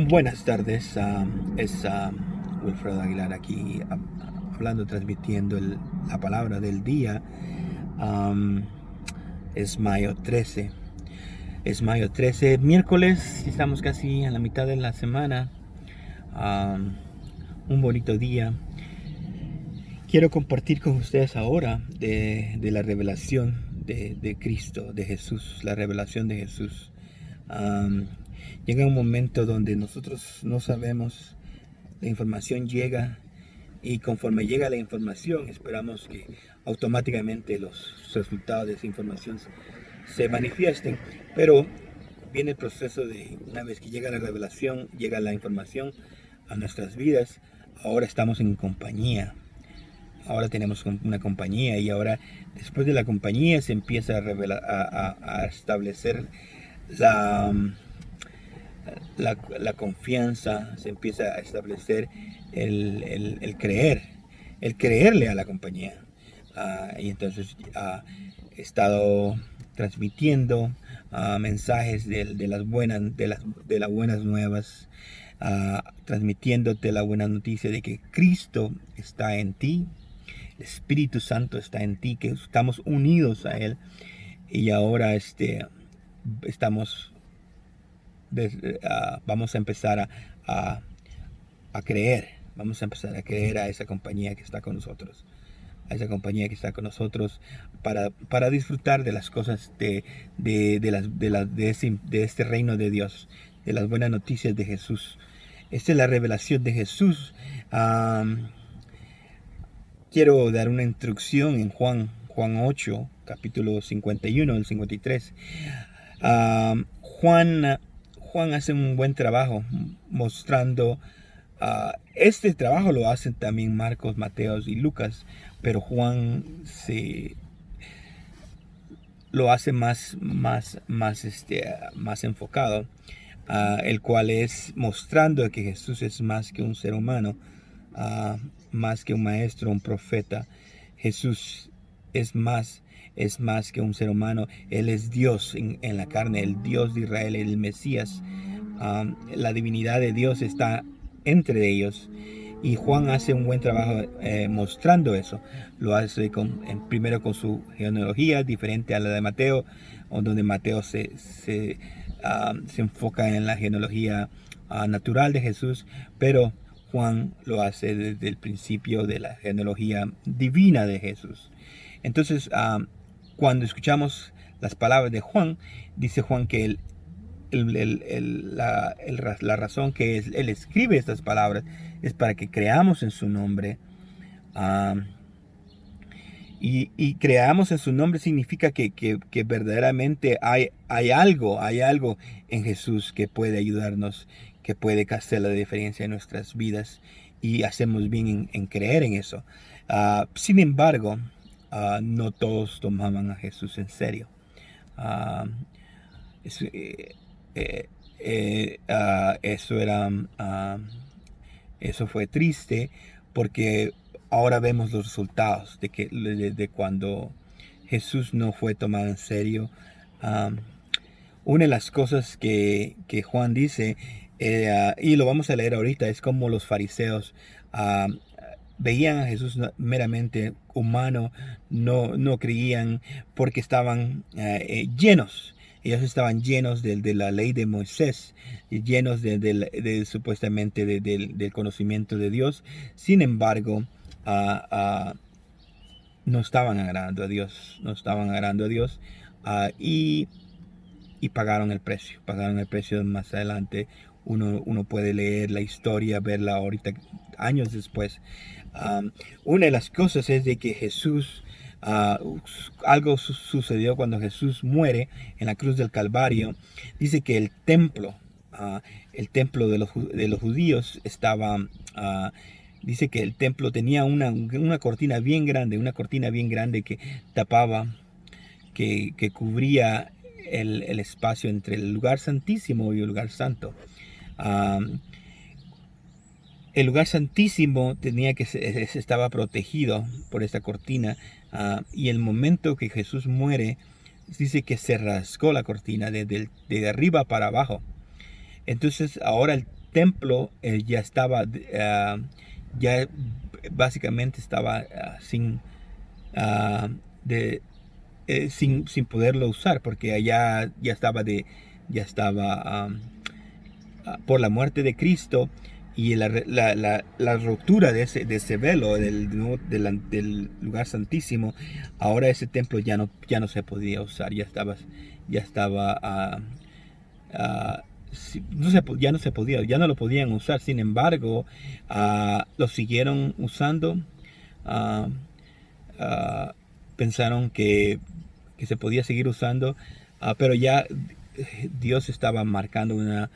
Buenas tardes, es Wilfredo Aguilar aquí hablando, transmitiendo la palabra del día. Am, es mayo 13, miércoles, estamos casi en la mitad de la semana. Am, un bonito día. Quiero compartir con ustedes ahora de la revelación de Cristo, de Jesús, la revelación de Jesús. Am, Llega un momento donde nosotros no sabemos, la información llega y conforme llega la información esperamos que automáticamente los resultados de esa información se manifiesten, pero viene el proceso de una vez que llega la revelación, llega la información a nuestras vidas. Ahora estamos en compañía, ahora tenemos una compañía, y ahora después de la compañía se empieza a, a establecer la, la confianza, se empieza a establecer el creer, el creerle a la compañía. Y entonces he estado transmitiendo mensajes de las buenas, de las buenas nuevas, transmitiéndote la buena noticia de que Cristo está en ti, el Espíritu Santo está en ti, que estamos unidos a Él, y ahora estamos vamos a empezar a, a creer, vamos a empezar a creer a esa compañía que está con nosotros, a esa compañía que está con nosotros para disfrutar de las cosas de este reino de Dios, de las buenas noticias de Jesús. Esta es la revelación de Jesús. Quiero dar una instrucción en Juan 8, capítulo 51 al 53. Juan hace un buen trabajo mostrando. Este trabajo lo hacen también Marcos, Mateo y Lucas, pero Juan lo hace más enfocado, el cual es mostrando que Jesús es más que un ser humano, más que un maestro, un profeta. Jesús es más que un ser humano. Él es Dios en la carne, el Dios de Israel, el Mesías. La divinidad de Dios está entre ellos, y Juan hace un buen trabajo mostrando eso. Lo hace primero con su genealogía diferente a la de Mateo, donde Mateo se enfoca en la genealogía natural de Jesús, pero Juan lo hace desde el principio de la genealogía divina de Jesús. Entonces, cuando escuchamos las palabras de Juan, dice Juan que la razón que él escribe estas palabras es para que creamos en su nombre. Y creamos en su nombre significa que verdaderamente hay algo en Jesús que puede ayudarnos, que puede hacer la diferencia en nuestras vidas, y hacemos bien en creer en eso. Sin embargo, no todos tomaban a Jesús en serio. Uh, es, eh, eso era eso fue triste, porque ahora vemos los resultados de cuando Jesús no fue tomado en serio. Una de las cosas que Juan dice, y lo vamos a leer ahorita, es como los fariseos veían a Jesús meramente humano, no creían porque estaban llenos. Ellos estaban llenos de la ley de Moisés, llenos supuestamente del conocimiento de Dios. Sin embargo, no estaban agradando a Dios, y pagaron el precio más adelante. Uno puede leer la historia, verla ahorita, años después. Una de las cosas es de que Jesús, algo sucedió cuando Jesús muere en la cruz del Calvario. Dice que el templo de los judíos estaba, dice que el templo tenía una cortina bien grande que tapaba, que cubría el espacio entre el lugar santísimo y el lugar santo. El lugar santísimo estaba protegido por esta cortina, y el momento que Jesús muere, dice que se rasgó la cortina de arriba para abajo. Entonces ahora templo ya estaba, ya básicamente estaba ah, de, sin poderlo usar, porque allá ya estaba por la muerte de Cristo y la rotura de ese velo del lugar santísimo. Ahora ese templo ya no se podía usar, ya estaba ya no lo podían usar. Sin embargo, lo siguieron usando. ah, Pensaron que se podía seguir usando, pero ya Dios estaba marcando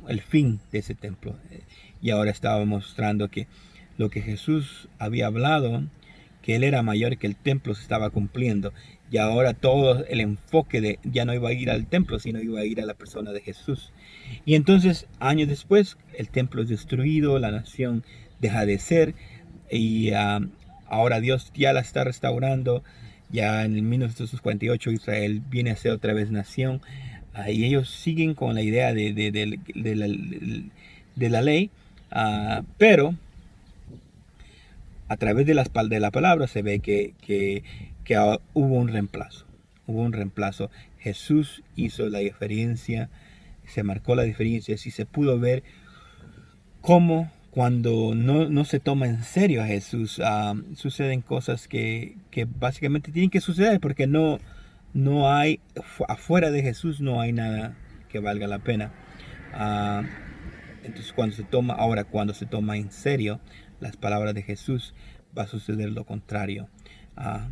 el fin de ese templo, y ahora estaba mostrando que lo que Jesús había hablado, que Él era mayor, que el templo se estaba cumpliendo, y ahora todo el enfoque ya no iba a ir al templo, sino iba a ir a la persona de Jesús. Y entonces, años después, el templo es destruido, la nación deja de ser, y ahora Dios ya la está restaurando. Ya en 1948 Israel viene a ser otra vez nación, y ellos siguen con la idea de la ley, pero a través de la palabra se ve que hubo un reemplazo. Hubo un reemplazo. Jesús hizo la diferencia, se marcó la diferencia, si se pudo ver cómo cuando no se toma en serio a Jesús, suceden cosas que básicamente tienen que suceder, porque no hay, afuera de Jesús no hay nada que valga la pena. Ah, entonces cuando se toma en serio las palabras de Jesús, va a suceder lo contrario. Ah,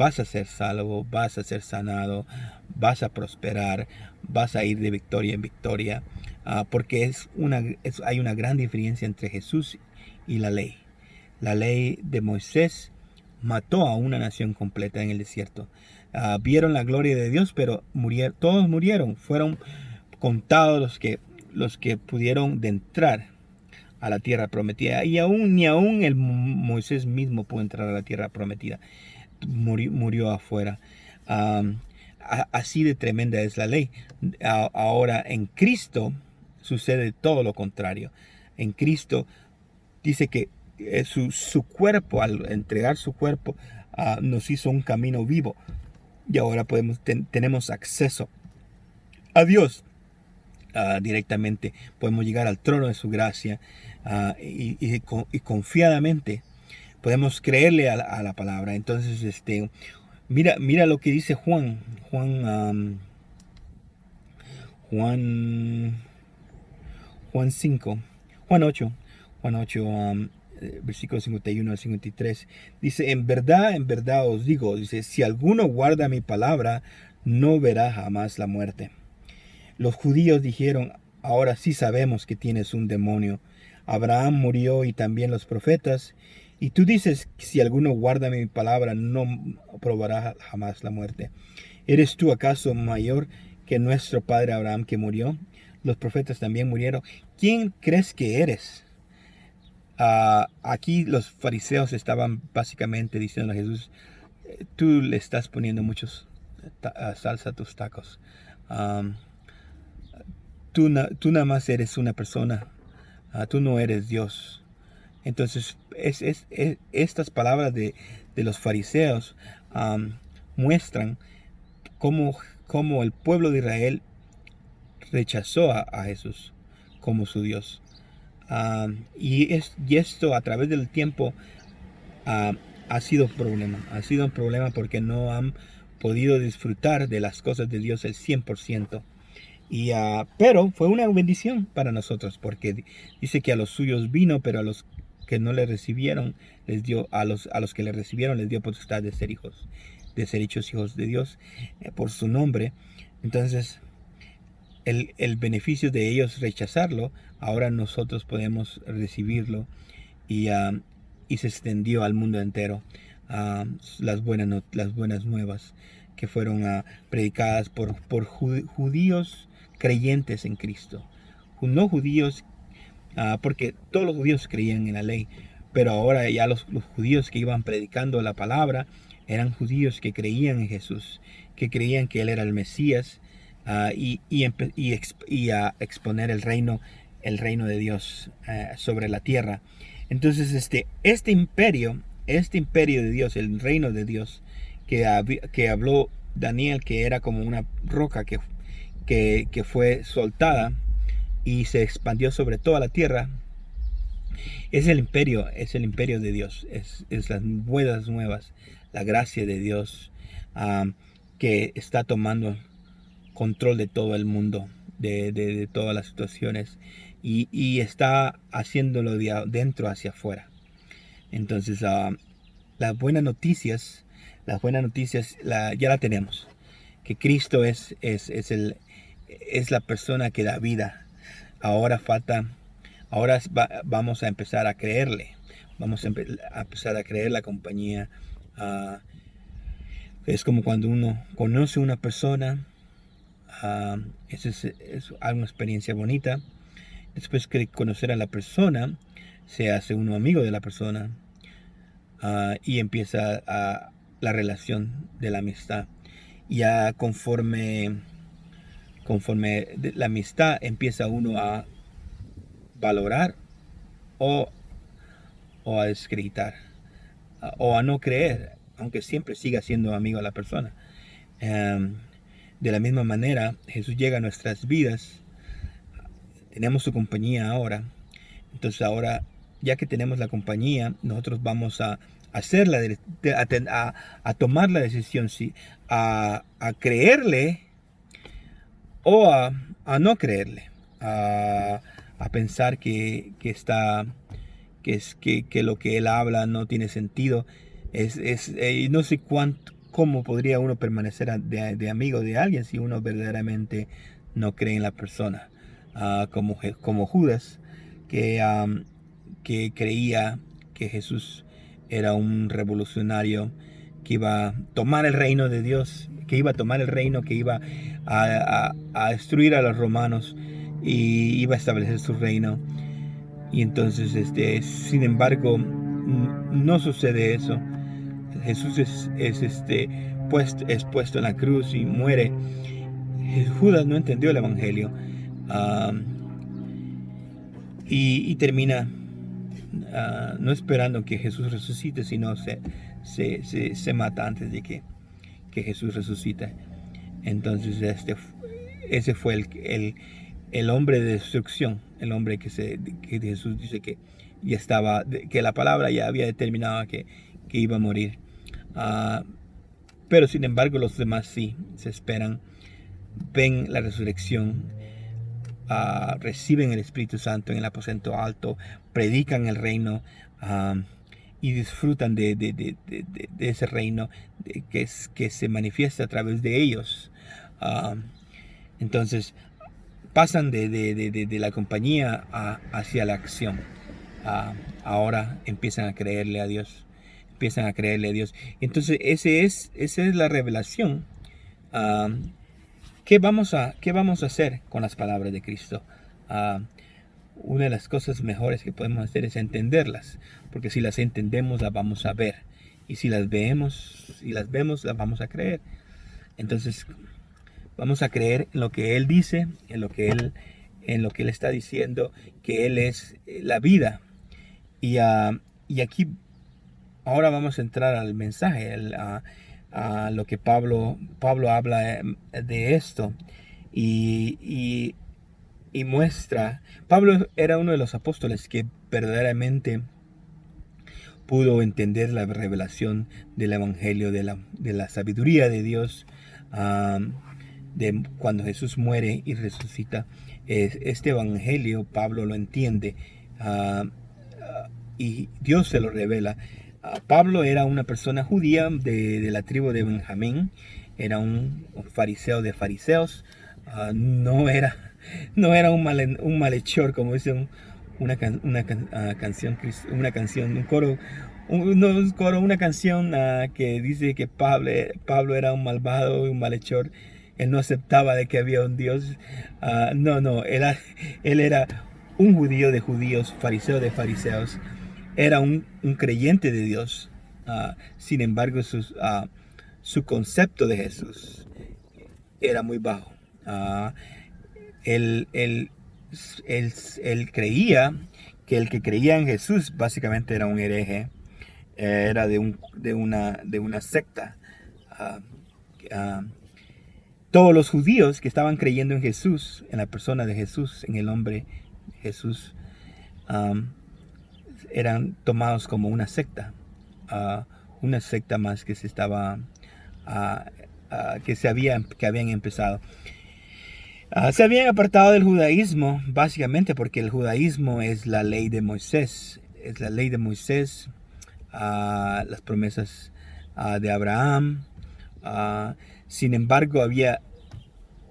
Vas a ser salvo, vas a ser sanado, vas a prosperar, vas a ir de victoria en victoria, porque hay una gran diferencia entre Jesús y la ley. La ley de Moisés mató a una nación completa en el desierto. Vieron la gloria de Dios, pero todos murieron. Fueron contados los que pudieron de entrar a la tierra prometida. Y ni aún el Moisés mismo pudo entrar a la tierra prometida. Murió afuera. Así de tremenda es la ley. Ahora en Cristo sucede todo lo contrario. En Cristo dice que su cuerpo, al entregar su cuerpo, nos hizo un camino vivo, y ahora tenemos acceso a Dios directamente. Podemos llegar al trono de su gracia, y confiadamente podemos creerle a la palabra. Entonces, mira lo que dice Juan 5, Juan 8, versículos 51 al 53. Dice: en verdad os digo, dice, si alguno guarda mi palabra, no verá jamás la muerte. Los judíos dijeron: ahora sí sabemos que tienes un demonio. Abraham murió y también los profetas. Y tú dices: si alguno guarda mi palabra, no probará jamás la muerte. ¿Eres tú acaso mayor que nuestro padre Abraham, que murió? Los profetas también murieron. ¿Quién crees que eres? Aquí los fariseos estaban básicamente diciendo a Jesús: tú le estás poniendo muchos salsa a tus tacos. Tú nada más eres una persona. Tú no eres Dios. Entonces, estas palabras de los fariseos muestran cómo el pueblo de Israel rechazó a Jesús como su Dios. Y esto a través del tiempo ha sido un problema. Ha sido un problema porque no han podido disfrutar de las cosas de Dios al 100%. Pero fue una bendición para nosotros, porque dice que a los suyos vino, pero a los que no le recibieron, a los que le recibieron les dio potestad de ser hijos, de ser hechos hijos de Dios, por su nombre. Entonces, el beneficio de ellos rechazarlo, ahora nosotros podemos recibirlo, y se extendió al mundo entero las buenas nuevas que fueron predicadas por judíos creyentes en Cristo. No judíos, porque todos los judíos creían en la ley, pero ahora ya los judíos que iban predicando la palabra eran judíos que creían en Jesús, que creían que Él era el Mesías, y a exponer el reino de Dios sobre la tierra. Entonces este imperio de Dios, el reino de Dios que habló Daniel, que era como una roca que fue soltada y se expandió sobre toda la tierra, es el imperio de Dios, es las buenas nuevas, la gracia de Dios, que está tomando control de todo el mundo, de todas las situaciones, y está haciéndolo de adentro hacia afuera. Entonces, las buenas noticias, ya la tenemos, que Cristo es la persona que da vida. Vamos a empezar a creerle, vamos a empezar a creer la compañía. Es como cuando uno conoce a una persona. Es una experiencia bonita. Después de conocer a la persona, se hace uno amigo de la persona, y empieza la relación de la amistad. Ya conforme la amistad, empieza uno a valorar o a descreditar, o a no creer, aunque siempre siga siendo amigo de la persona. De la misma manera, Jesús llega a nuestras vidas. Tenemos su compañía ahora. Entonces ahora, ya que tenemos la compañía, nosotros vamos a tomar la decisión, si a creerle o a no creerle, a pensar que lo que él habla no tiene sentido. No sé cómo podría uno permanecer de amigo de alguien si uno verdaderamente no cree en la persona. Como Judas, que creía que Jesús era un revolucionario que iba a tomar el reino de Dios, que iba a destruir a los romanos y iba a establecer su reino. Y entonces, sin embargo, no sucede eso. Jesús es puesto en la cruz y muere. Judas no entendió el evangelio, y termina no esperando que Jesús resucite, sino se mata antes de que Jesús resucite. Entonces ese fue el hombre de destrucción, el hombre que Jesús dice que ya estaba, que la palabra ya había determinado que iba a morir. Pero sin embargo los demás sí se esperan, ven la resurrección, reciben el Espíritu Santo en el aposento alto, predican el reino, y disfrutan de ese reino que se manifiesta a través de ellos. Entonces pasan de la compañía hacia la acción. Ahora empiezan a creerle a Dios. Entonces esa es la revelación. ¿Qué vamos a hacer con las palabras de Cristo? Una de las cosas mejores que podemos hacer es entenderlas, porque si las entendemos las vamos a ver, y si las vemos las vamos a creer. Entonces vamos a creer en lo que Él dice, en lo que Él está diciendo, que Él es la vida. Y aquí ahora vamos a entrar al mensaje, a lo que Pablo habla de esto, y muestra. Pablo era uno de los apóstoles que verdaderamente pudo entender la revelación del evangelio, de la sabiduría de Dios, de cuando Jesús muere y resucita. Este evangelio Pablo lo entiende, y Dios se lo revela. Pablo era una persona judía de la tribu de Benjamín, era un fariseo de fariseos. No era un malhechor, como dice una canción, una canción que dice que Pablo era un malvado y un malhechor. Él no aceptaba de que había un Dios. Él era un judío de judíos, fariseo de fariseos. Era un creyente de Dios. Sin embargo, su concepto de Jesús era muy bajo. Él creía que el que creía en Jesús básicamente era un hereje, era de una secta. Ah, ah, Todos los judíos que estaban creyendo en Jesús, en la persona de Jesús, en el hombre Jesús, um, eran tomados como una secta más que se estaba, que habían empezado. Se habían apartado del judaísmo, básicamente porque el judaísmo es la ley de Moisés, las promesas de Abraham. Sin embargo,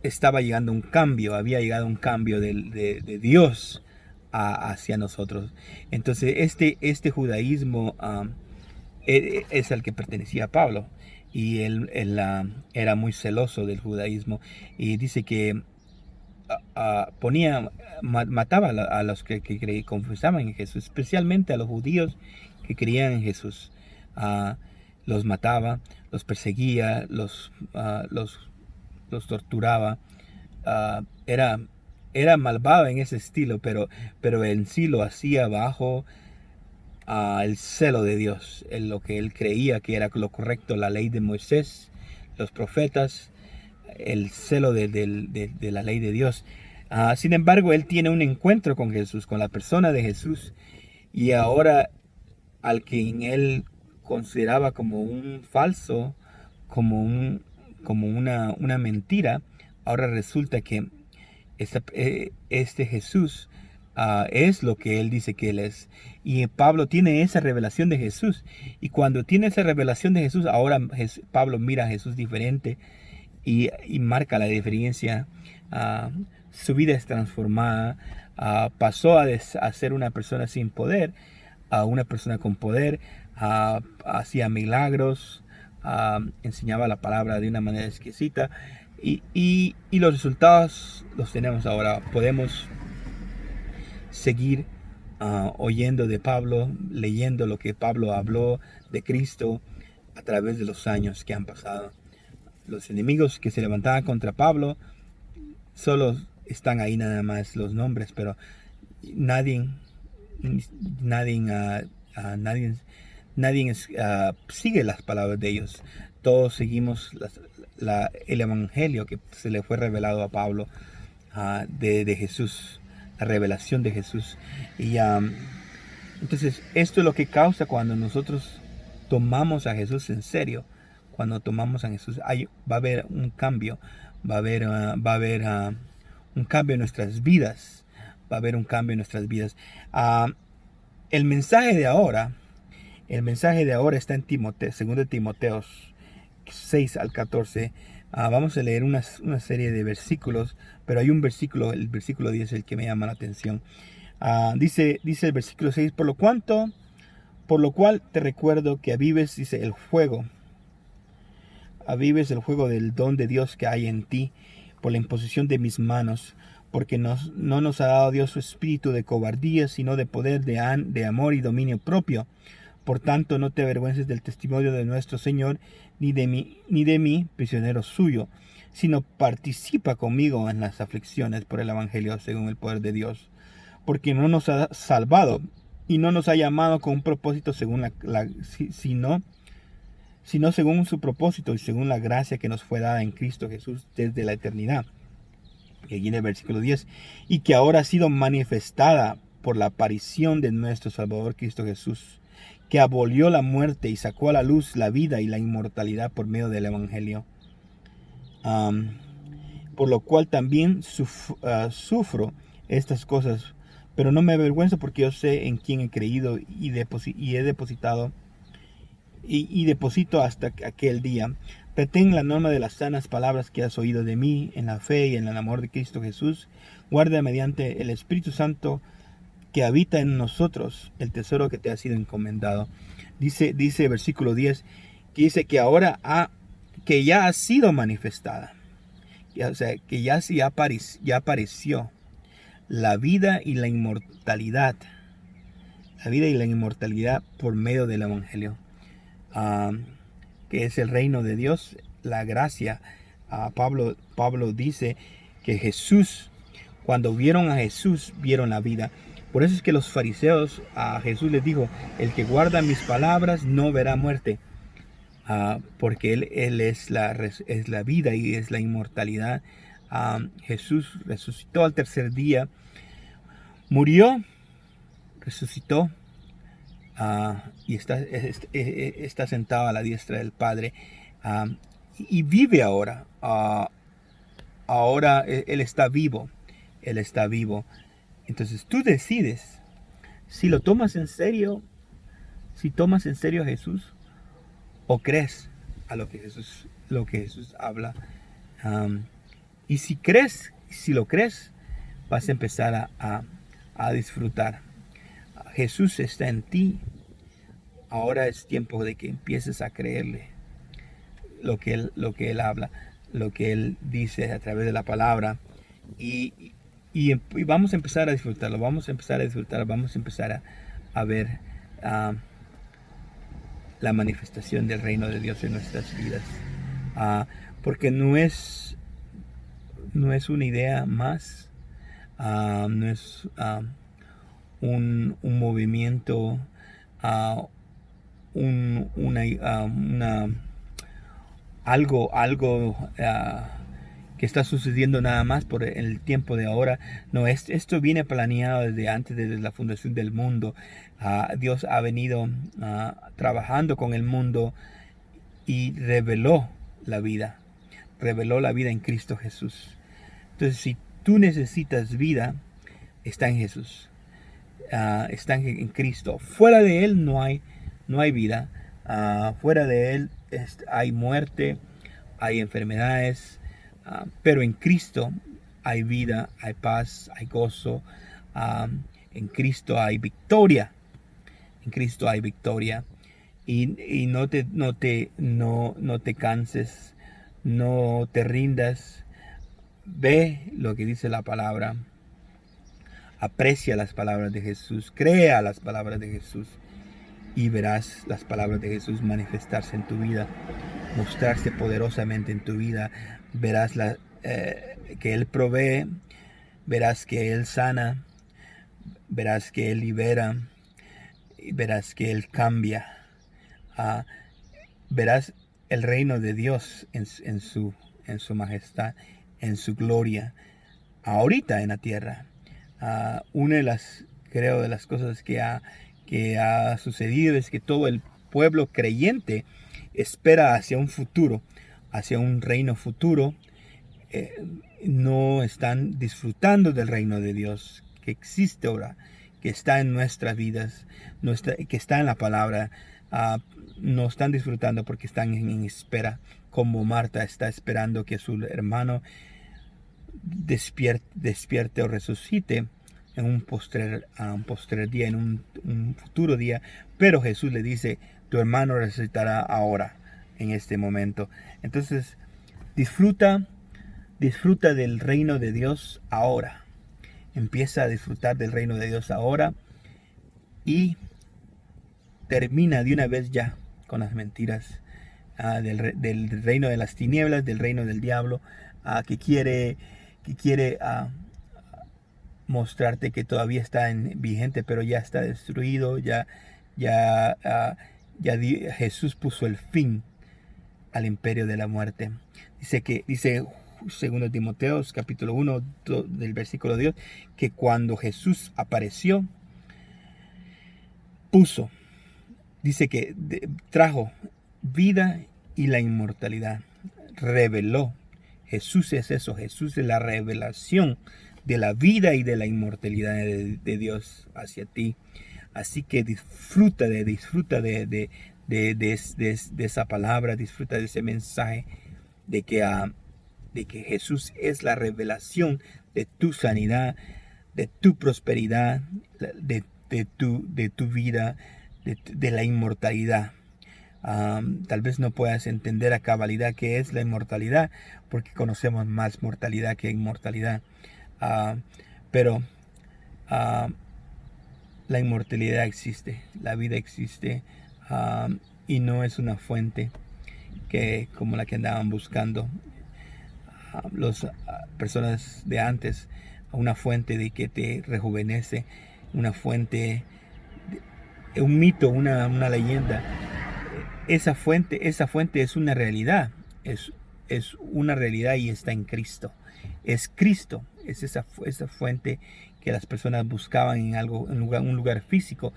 estaba llegando un cambio, había llegado un cambio de Dios hacia nosotros. Entonces, este judaísmo es al que pertenecía Pablo, y él era muy celoso del judaísmo, y dice que mataba a los que confesaban en Jesús, especialmente a los judíos que creían en Jesús. Los mataba, los perseguía, los torturaba. Era malvado en ese estilo, pero en sí lo hacía bajo el celo de Dios, en lo que él creía que era lo correcto, la ley de Moisés, los profetas, el celo de la ley de Dios. Sin embargo, él tiene un encuentro con Jesús, con la persona de Jesús, y ahora al que él consideraba como un falso, como una mentira, ahora resulta que este Jesús es lo que él dice que él es. Y Pablo tiene esa revelación de Jesús. Y cuando tiene esa revelación de Jesús, ahora Pablo mira a Jesús diferente y marca la diferencia. Su vida es transformada. Pasó a ser una persona sin poder a una persona con poder. Hacía milagros. Enseñaba la palabra de una manera exquisita. Y los resultados los tenemos ahora. Podemos seguir oyendo de Pablo, leyendo lo que Pablo habló de Cristo a través de los años que han pasado. Los enemigos que se levantaban contra Pablo solo están ahí nada más los nombres, pero nadie sigue las palabras de ellos. Todos seguimos el evangelio que se le fue revelado a Pablo de Jesús, la revelación de Jesús. Y entonces esto es lo que causa cuando nosotros tomamos a Jesús en serio. Cuando tomamos a Jesús va a haber un cambio, va a haber un cambio en nuestras vidas, El mensaje de ahora está en Timoteo, 2 Timoteo 6 al 14. Vamos a leer una serie de versículos, pero hay un versículo, el versículo 10, el que me llama la atención. Dice el versículo 6, por lo cual te recuerdo que avives, dice, avives el fuego del don de Dios que hay en ti por la imposición de mis manos, porque no nos ha dado Dios su espíritu de cobardía, sino de poder, de amor y dominio propio. Por tanto, no te avergüences del testimonio de nuestro Señor, ni de mí, prisionero suyo, sino participa conmigo en las aflicciones por el evangelio según el poder de Dios. Porque no nos ha salvado y no nos ha llamado con un propósito sino según su propósito y según la gracia que nos fue dada en Cristo Jesús desde la eternidad. Y allí en el versículo 10, y que ahora ha sido manifestada por la aparición de nuestro Salvador Cristo Jesús, que abolió la muerte y sacó a la luz la vida y la inmortalidad por medio del Evangelio. Por lo cual también sufro estas cosas, pero no me avergüenzo, porque yo sé en quién he creído y he depositado y deposito hasta aquel día. Retén la norma de las sanas palabras que has oído de mí en la fe y en el amor de Cristo Jesús. Guarda mediante el Espíritu Santo que habita en nosotros el tesoro que te ha sido encomendado. Dice versículo 10, que dice que ahora que ya ha sido manifestada. O sea, que ya apareció la vida y la inmortalidad. La vida y la inmortalidad por medio del Evangelio. Que es el reino de Dios, la gracia. Pablo dice que Jesús, cuando vieron a Jesús, vieron la vida. Por eso es que los fariseos, a Jesús les dijo, el que guarda mis palabras no verá muerte. Porque Él es la vida y es la inmortalidad. Jesús resucitó al tercer día, murió, resucitó, y está sentado a la diestra del Padre, y vive ahora. Ahora Él está vivo. Él está vivo. Entonces tú decides si lo tomas en serio, si tomas en serio a Jesús, o crees a lo que Jesús habla. Y si lo crees, vas a empezar a disfrutar. Jesús está en ti. Ahora es tiempo de que empieces a creerle lo que Él habla, lo que Él dice a través de la palabra. Y vamos a empezar a disfrutarlo, vamos a empezar a ver la manifestación del reino de Dios en nuestras vidas. Porque no es una idea más, no es un movimiento, algo que está sucediendo nada más por el tiempo de ahora. No, esto viene planeado desde la fundación del mundo. Dios ha venido trabajando con el mundo y reveló la vida en Cristo Jesús. Entonces, si tú necesitas vida, está en Jesús, está en Cristo. Fuera de Él no hay vida. Fuera de Él hay muerte, hay enfermedades, pero en Cristo hay vida, hay paz, hay gozo. En Cristo hay victoria. En Cristo hay victoria. Y no te canses, no te rindas. Ve lo que dice la palabra. Aprecia las palabras de Jesús. Crea las palabras de Jesús. Y verás las palabras de Jesús manifestarse en tu vida, mostrarse poderosamente en tu vida. Verás que Él provee, verás que Él sana, verás que Él libera, verás que Él cambia. Verás el reino de Dios en su majestad, en su gloria, ahorita en la tierra. Una de las cosas que ha sucedido es que todo el pueblo creyente espera hacia un futuro, hacia un reino futuro. No están disfrutando del reino de Dios que existe ahora, que está en nuestras vidas, que está en la palabra. No están disfrutando porque están en espera, como Marta está esperando que su hermano despierte o resucite en un postrer día, en un futuro día. Pero Jesús le dice, tu hermano resucitará ahora, en este momento. Entonces, disfruta del reino de Dios ahora. Empieza a disfrutar del reino de Dios ahora y termina de una vez ya con las mentiras del reino de las tinieblas, del reino del diablo, que quiere mostrarte que todavía está vigente, pero ya está destruido. Jesús puso el fin al imperio de la muerte. Dice 2 Timoteo capítulo 1 del versículo 10, que cuando Jesús apareció, dice que trajo vida y la inmortalidad. Reveló. Jesús es eso. Jesús es la revelación de la vida y de la inmortalidad de Dios hacia ti. Así que disfruta de esa palabra, disfruta de ese mensaje, de que Jesús es la revelación de tu sanidad, de tu prosperidad, de tu vida, de la inmortalidad. Tal vez no puedas entender a cabalidad qué es la inmortalidad, porque conocemos más mortalidad que inmortalidad. Pero la inmortalidad existe, la vida existe, y no es una fuente como la que andaban buscando. las personas de antes, una fuente de que te rejuvenece, una fuente, un mito, una leyenda. Esa fuente es una realidad, es una realidad y está en Cristo. Es Cristo, es esa fuente que las personas buscaban en un lugar físico,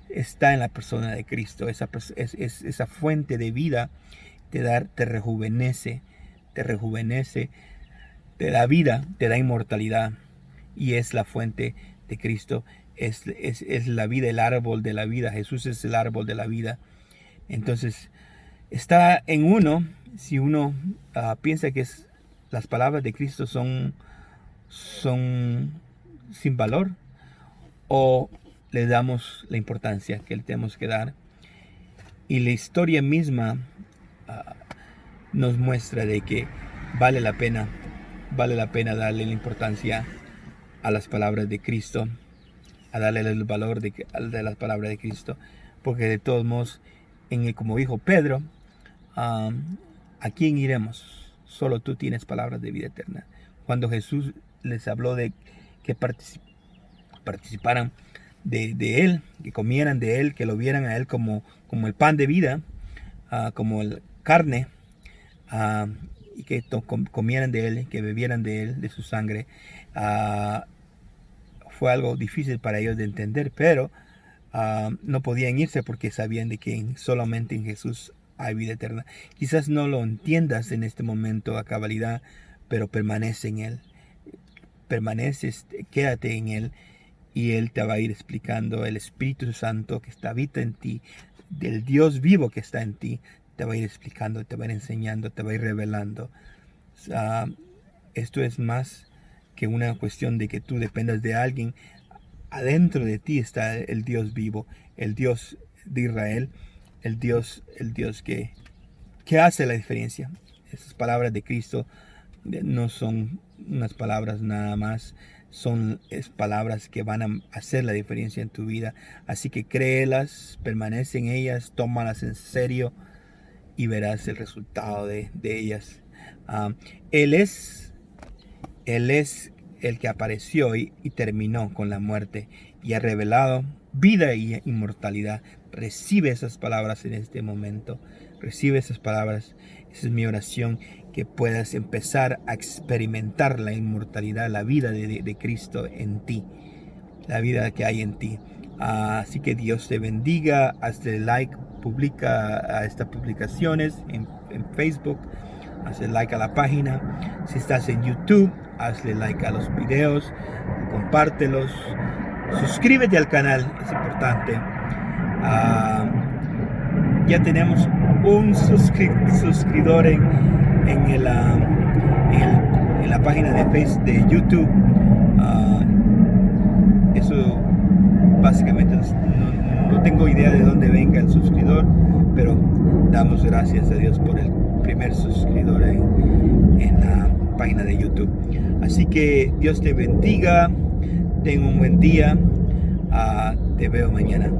está en la persona de Cristo. Esa fuente de vida te rejuvenece, te da vida, te da inmortalidad, y es la fuente de Cristo, es la vida, el árbol de la vida. Jesús es el árbol de la vida. Entonces, está en uno, si uno piensa que las palabras de Cristo son sin valor, o le damos la importancia que le tenemos que dar. Y la historia misma nos muestra de que vale la pena darle la importancia a las palabras de Cristo, a darle el valor de las palabras de Cristo, porque de todos modos, como dijo Pedro, ¿a quién iremos? Solo tú tienes palabras de vida eterna. Cuando Jesús les habló de que participaran de Él, que comieran de Él, que lo vieran a Él como el pan de vida, como la carne, y que comieran de Él, que bebieran de Él, de su sangre, fue algo difícil para ellos de entender, pero no podían irse porque sabían de que solamente en Jesús hay vida eterna. Quizás no lo entiendas en este momento a cabalidad, pero permanece en Él. Quédate en Él, y Él te va a ir explicando. El Espíritu Santo que habita en ti, del Dios vivo que está en ti, te va a ir explicando, te va a ir enseñando, te va a ir revelando. Esto es más que una cuestión de que tú dependas de alguien. Adentro de ti está el Dios vivo, el Dios de Israel, el Dios que hace la diferencia. Esas palabras de Cristo no son unas palabras nada más, son palabras que van a hacer la diferencia en tu vida. Así que créelas, permanece en ellas, tómalas en serio y verás el resultado de ellas. Él es el que apareció y terminó con la muerte y ha revelado vida y inmortalidad. Recibe esas palabras en este momento. Recibe esas palabras. Esa es mi oración, que puedas empezar a experimentar la inmortalidad, la vida de Cristo en ti, la vida que hay en ti. Así que Dios te bendiga. Hazle like, publica a estas publicaciones en Facebook, hazle like a la página. Si estás en YouTube, hazle like a los videos, compártelos, suscríbete al canal, es importante. Ya tenemos un suscriptor en la página de Facebook, de YouTube. Eso básicamente no tengo idea de dónde venga el suscriptor, pero damos gracias a Dios por el primer suscriptor en la página de YouTube. Así que Dios te bendiga, ten un buen día, te veo mañana.